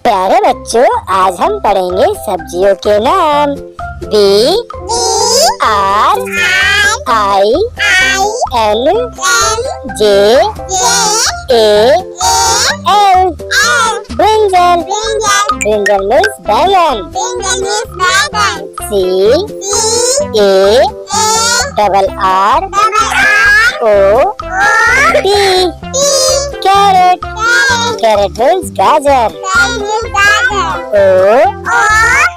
प्यारे बच्चों, आज हम पढ़ेंगे सब्जियों के नाम। B R I N J A L brinjal. Brinjal means बैंगन। C A R O T carrot. Carrot means गाजर। O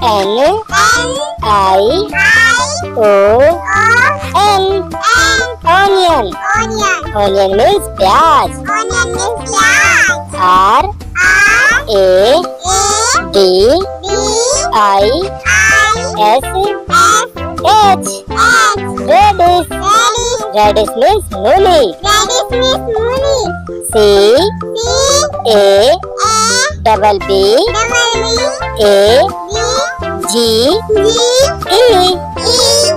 N I O N onion. Onion means प्याज। R A D I S H radish. Radish means मूली। C A B A G E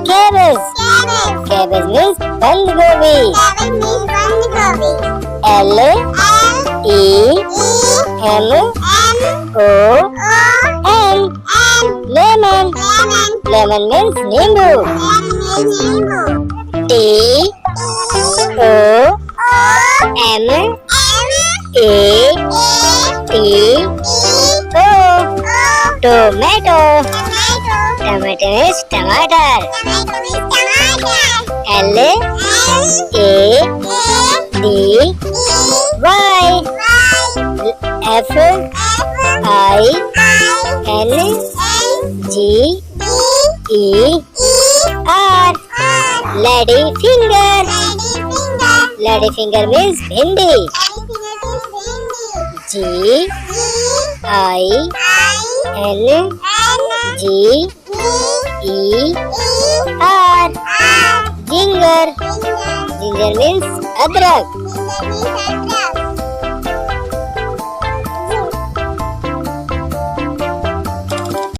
cabbage. Cabbage means बंद गोभी। L E M O N lemon. Lemon means नींबू। T O M A T O tomato. Tomato means टमाटर। L A D Y F I N G E R lady finger. Lady finger means भिंडी। G I N G E R ginger. Ginger means अदरक।